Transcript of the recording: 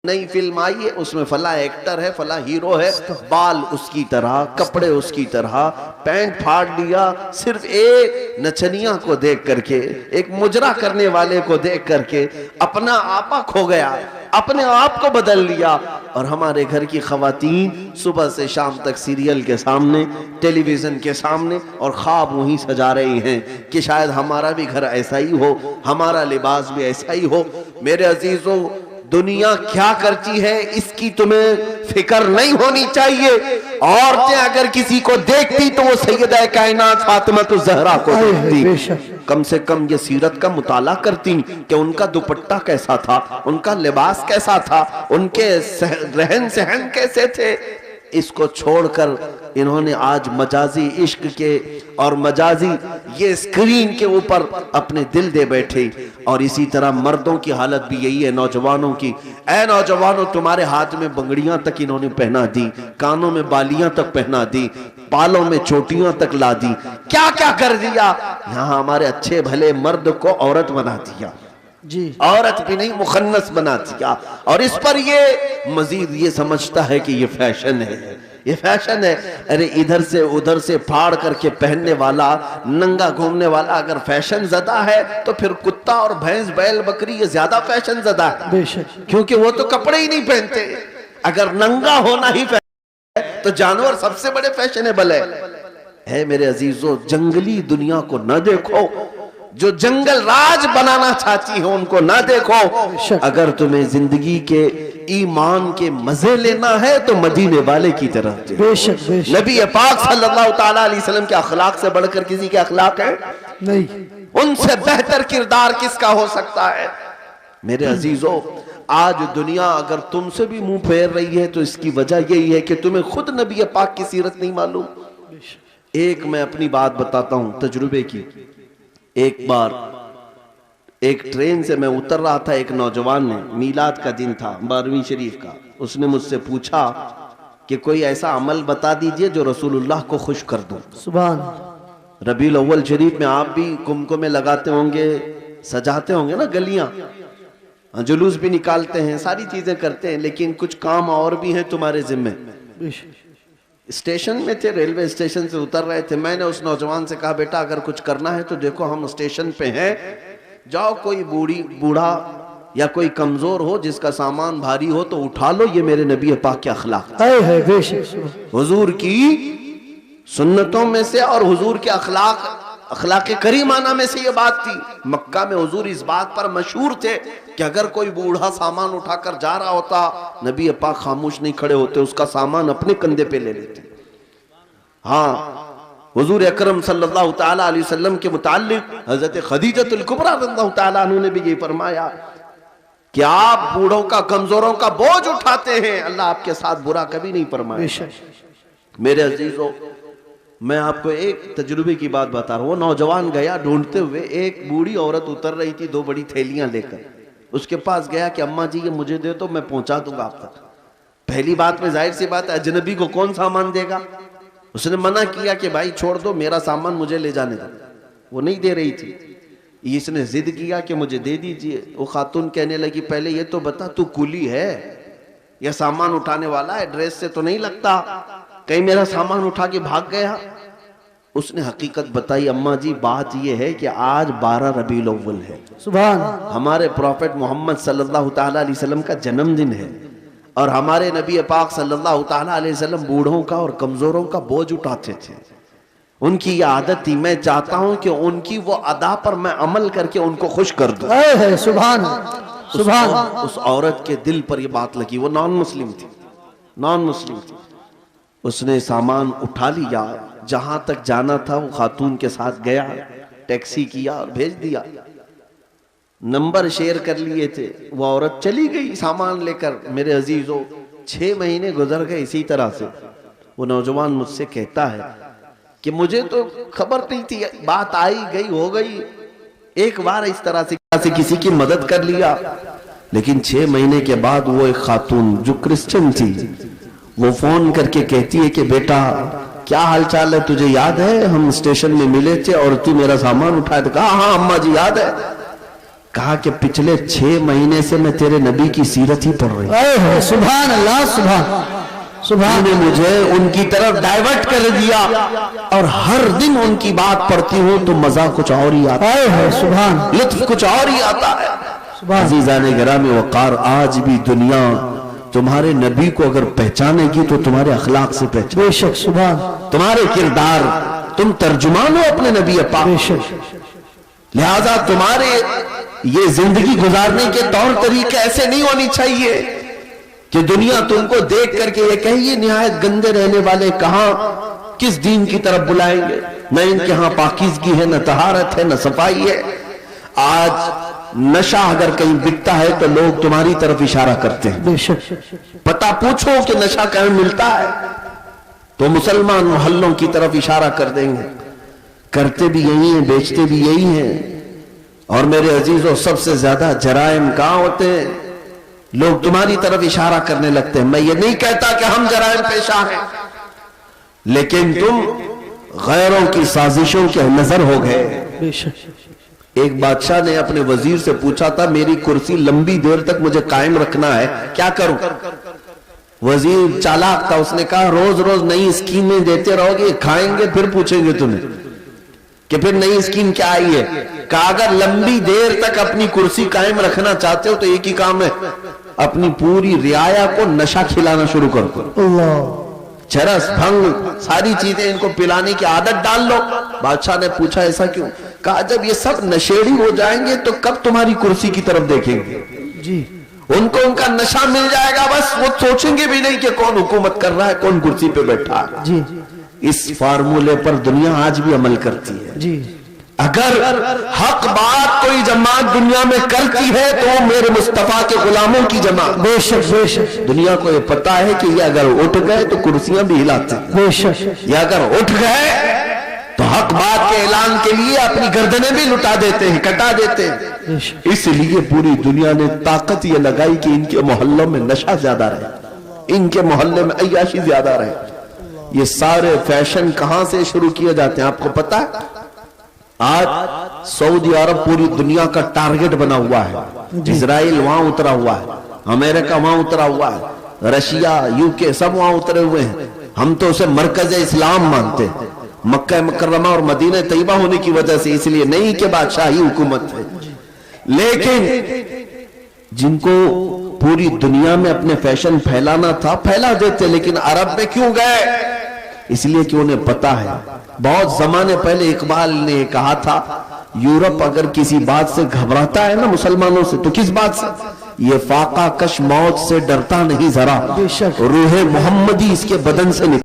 نئی فلم آئی ہے، اس میں فلاں ایکٹر ہے، فلاں ہیرو ہے، بال اس کی طرح، کپڑے اس کی طرح، پینٹ پھاڑ لیا، صرف ایک نچنیاں کو دیکھ کر کے، ایک مجرا کرنے والے کو دیکھ کر کے اپنا آپا کھو گیا، اپنے آپ کو بدل لیا۔ اور ہمارے گھر کی خواتین صبح سے شام تک سیریل کے سامنے، ٹیلی ویژن کے سامنے، اور خواب وہی سجا رہی ہیں کہ شاید ہمارا بھی گھر ایسا ہی ہو، ہمارا لباس بھی ایسا ہی ہو۔ میرے عزیزوں، دنیا کیا کرتی ہے اس کی تمہیں فکر نہیں ہونی چاہیے۔ عورتیں اگر کسی کو دیکھتی تو وہ سیدہ کائنات فاطمہ الزہرا کو دیکھتی، کم سے کم یہ سیرت کا مطالعہ کرتی کہ ان کا دوپٹہ کیسا تھا، ان کا لباس کیسا تھا، ان کے رہن سہن کیسے تھے۔ اس کو چھوڑ کر انہوں نے آج مجازی عشق کے اور مجازی یہ اسکرین کے اوپر اپنے دل دے بیٹھے۔ اور اسی طرح مردوں کی حالت بھی یہی ہے، نوجوانوں کی۔ اے نوجوانوں، تمہارے ہاتھ میں بنگڑیاں تک انہوں نے پہنا دی، کانوں میں بالیاں تک پہنا دی، بالوں میں چوٹیاں تک لا دی، کیا کیا کر دیا۔ یہاں ہمارے اچھے بھلے مرد کو عورت بنا دیا، جی عورت بھی نہیں مخنث بنا دیا، اور اس پر یہ مزید یہ سمجھتا ہے کہ یہ فیشن ہے، یہ فیشن ہے۔ ارے ادھر سے ادھر سے پھاڑ کر کے پہننے والا، ننگا گھومنے والا اگر فیشن زدہ ہے تو پھر کتا اور بھینس بیل بکری یہ زیادہ فیشن زدہ ہے، بے شک، کیونکہ وہ تو کپڑے ہی نہیں پہنتے۔ اگر ننگا ہونا ہی فیشن ہے تو جانور سب سے بڑے فیشنیبل ہے۔ میرے عزیزو، جنگلی دنیا کو نہ دیکھو، جو جنگل راج بنانا چاہتی ہو ان کو نہ دیکھو۔ اگر تمہیں زندگی کے ایمان کے مزے لینا ہے تو مدینے والے کی طرح بے شک بے شک، نبی پاک صلی اللہ تعالیٰ علیہ وسلم کے اخلاق سے بڑھ کر کسی کے اخلاق ہے؟ نہیں، ان سے بہتر کردار کس کا ہو سکتا ہے؟ میرے عزیزو، آج دنیا اگر تم سے بھی منہ پھیر رہی ہے تو اس کی وجہ یہی ہے کہ تمہیں خود نبی پاک کی سیرت نہیں معلوم۔ ایک میں اپنی بات بتاتا ہوں تجربے کی۔ ایک بار ایک ٹرین سے میں اتر رہا تھا، ایک نوجوان نے، میلاد کا دن تھا 12ویں شریف کا، اس نے مجھ سے پوچھا کہ کوئی ایسا عمل بتا دیجئے جو رسول اللہ کو خوش کر دوں۔ سبحان، ربیع الاول شریف میں آپ بھی کمکمے لگاتے ہوں گے، سجاتے ہوں گے نا گلیاں، جلوس بھی نکالتے ہیں، ساری چیزیں کرتے ہیں، لیکن کچھ کام اور بھی ہیں تمہارے ذمہ۔ بے شک، اسٹیشن میں تھے، ریلوے اسٹیشن سے اتر رہے تھے، میں نے اس نوجوان سے کہا بیٹا اگر کچھ کرنا ہے تو دیکھو ہم اسٹیشن پہ ہیں، جاؤ کوئی بوڑھا یا کوئی کمزور ہو جس کا سامان بھاری ہو تو اٹھا لو، یہ میرے نبی پاک کے اخلاق ہے بے شک، حضور کی سنتوں میں سے اور حضور کے اخلاق کریمانہ میں سے یہ بات تھی۔ مکہ میں حضور اس بات پر مشہور تھے کہ اگر کوئی بوڑھا سامان اٹھا کر جا رہا ہوتا، نبی پاک خاموش نہیں کھڑے ہوتے، اس کا سامان اپنے کندھے پہ لے لیتے۔ ہاں، حضور اکرم صلی اللہ تعالیٰ علیہ وسلم کے متعلق حضرت خدیجہ الکبریٰ رضی اللہ تعالیٰ عنہ نے بھی یہ فرمایا کہ آپ بوڑھوں کا، کمزوروں کا بوجھ اٹھاتے ہیں، اللہ آپ کے ساتھ برا کبھی نہیں فرمائے۔ میرے عزیزو، میں آپ کو ایک تجربے کی بات بتا رہا ہوں۔ وہ نوجوان گیا ڈھونڈتے ہوئے، ایک بوڑھی عورت اتر رہی تھی 2 بڑی تھیلیاں لے کر، اس کے پاس گیا کہ اماں جی یہ مجھے دے تو میں پہنچا دوں گا آپ تک۔ پہلی بات میں ظاہر سی بات ہے اجنبی کو کون سامان دے گا؟ اس نے منع کیا کہ بھائی چھوڑ دو، میرا سامان مجھے لے جانے دو۔ وہ نہیں دے رہی تھی، اس نے ضد کیا کہ مجھے دے دیجئے۔ وہ خاتون کہنے لگی پہلے یہ تو بتا تو کولی ہے یا سامان اٹھانے والا ہے؟ ڈریس سے تو نہیں لگتا، کہیں میرا سامان اٹھا کے بھاگ گیا؟ اس نے حقیقت بتائی، اماں جی بات یہ ہے کہ آج 12 ربیع الاول ہے، سبحان، ہمارے پروفیٹ محمد صلی اللہ تعالیٰ علیہ وسلم کا جنم دن ہے، اور ہمارے نبی پاک صلی اللہ تعالیٰ علیہ وسلم بوڑھوں کا اور کمزوروں کا بوجھ اٹھاتے تھے۔ ان کی یہ عادت تھی، میں چاہتا ہوں کہ ان کی وہ ادا پر میں عمل کر کے ان کو خوش کر دوں۔ ہے سبحان، سبحان، اس عورت کے دل پر یہ بات لگی، وہ نان مسلم تھی، نان مسلم تھی۔ اس نے سامان اٹھا لیا، جہاں تک جانا تھا وہ خاتون کے ساتھ گیا، ٹیکسی کیا اور بھیج دیا، نمبر شیئر کر لیے تھے، وہ عورت چلی گئی سامان لے کر۔ میرے عزیزو، 6 مہینے گزر گئے اسی طرح سے۔ وہ نوجوان مجھ سے کہتا ہے کہ مجھے تو خبر نہیں تھی، بات آئی گئی ہو گئی، ایک بار اس طرح سے کسی کی مدد کر لیا، لیکن 6 مہینے کے بعد وہ ایک خاتون جو کرسچن تھی وہ فون کر کے کہتی ہے کہ بیٹا کیا حال چال ہے، تجھے یاد ہے ہم اسٹیشن میں ملے تھے اور تو میرا سامان اٹھایا تھا؟ کہا ہاں اماں جی یاد ہے۔ کہا کہ پچھلے 6 مہینے سے میں تیرے نبی کی سیرت ہی پڑھ رہی ہوں، اے ہے سبحان اللہ سبحان سبحان نے مجھے ان کی طرف ڈائیورٹ کر دیا، اور ہر دن ان کی بات پڑھتی ہوں تو مزہ کچھ اور ہی آتا اے ہے سبحان ہے، لطف کچھ اور ہی آتا ہے۔ سبحان عزیزان گرامی وقار، آج بھی دنیا تمہارے نبی کو اگر پہچانے گی تو تمہارے اخلاق سے پہچانے، بے شک سبحان تمہارے کردار، تم ترجمان ہو اپنے نبی پاک، بے شک لہذا تمہارے یہ زندگی گزارنے کے طور طریقے ایسے نہیں ہونی چاہیے کہ دنیا تم کو دیکھ کر کے یہ کہے یہ نہایت گندے رہنے والے کہاں کس دین کی طرف بلائیں گے، نہ ان کے ہاں پاکیزگی ہے، نہ طہارت ہے، نہ صفائی ہے۔ آج نشہ اگر کہیں بکتا ہے تو لوگ تمہاری طرف اشارہ کرتے ہیں، بے شک پتہ پوچھو کہ نشہ کہیں ملتا ہے تو مسلمان محلوں کی طرف اشارہ کر دیں گے، کرتے بھی یہی ہیں، بیچتے بھی یہی ہیں۔ اور میرے عزیزوں، سب سے زیادہ جرائم کہاں ہوتے ہیں؟ لوگ تمہاری طرف اشارہ کرنے لگتے ہیں۔ میں یہ نہیں کہتا کہ ہم جرائم پیشہ ہیں، لیکن تم غیروں کی سازشوں کے نظر ہو گئے۔ بے شک ایک بادشاہ نے اپنے وزیر سے پوچھا تھا میری کرسی لمبی دیر تک مجھے قائم رکھنا ہے، کیا کروں؟ وزیر چالاک تھا، اس نے کہا روز روز نئی اسکیمیں دیتے رہو گے، کھائیں گے پھر پوچھیں گے تمہیں کہ پھر نئی اسکیم کیا آئی ہے۔ کہا اگر لمبی دیر تک اپنی کرسی قائم رکھنا چاہتے ہو تو ایک ہی کام ہے، اپنی پوری رعایا کو نشہ کھلانا شروع کر دو، اللہ چرس بھنگ ساری چیزیں ان کو پلانے کی عادت ڈال لو۔ بادشاہ نے پوچھا ایسا کیوں؟ کہا جب یہ سب نشیڑی ہو جائیں گے تو کب تمہاری کرسی کی طرف دیکھیں گے؟ جی ان کو ان کا نشہ مل جائے گا، بس وہ سوچیں گے بھی نہیں کہ کون حکومت کر رہا ہے، کون کرسی پہ بیٹھا ہے۔ جی اس فارمولے پر دنیا آج بھی عمل کرتی ہے۔ جی اگر حق بات کوئی جماعت دنیا میں کرتی ہے تو وہ میرے مصطفیٰ کے غلاموں کی جماعت۔ بے شک بے شک دنیا کو یہ پتا ہے کہ یہ اگر اٹھ گئے تو کرسیاں بھی ہلاتے ہیں، بے شک یہ اگر اٹھ گئے تو حق بات کے اعلان کے لیے اپنی گردنیں بھی لٹا دیتے ہیں، کٹا دیتے ہیں۔ بے شک اس لیے پوری دنیا نے طاقت یہ لگائی کہ ان کے محلوں میں نشہ زیادہ رہے، ان کے محلے میں عیاشی زیادہ رہے۔ یہ سارے فیشن کہاں سے شروع کیے جاتے ہیں آپ کو پتا ہے؟ آج سعودی عرب پوری دنیا کا ٹارگٹ بنا ہوا ہے، اسرائیل وہاں اترا ہوا ہے، امریکہ وہاں اترا ہوا ہے، رشیا، UK سب وہاں اترے ہوئے ہیں۔ ہم تو اسے مرکز اسلام مانتے ہیں، مکہ مکرمہ اور مدینہ طیبہ ہونے کی وجہ سے، اس لیے نہیں کہ بادشاہی حکومت ہے، لیکن جن کو پوری دنیا میں اپنے فیشن پھیلانا تھا پھیلا دیتے، لیکن عرب میں کیوں گئے؟ اس لیے کہ انہیں پتا ہے۔ بہت زمانے پہلے اقبال نے کہا تھا یورپ اگر کسی بات سے گھبراتا ہے نا مسلمانوں سے تو کس بات سے؟ یہ فاقہ کش موت سے ڈرتا نہیں ذرا، بے شک روح محمدی اس کے بدن سے نکل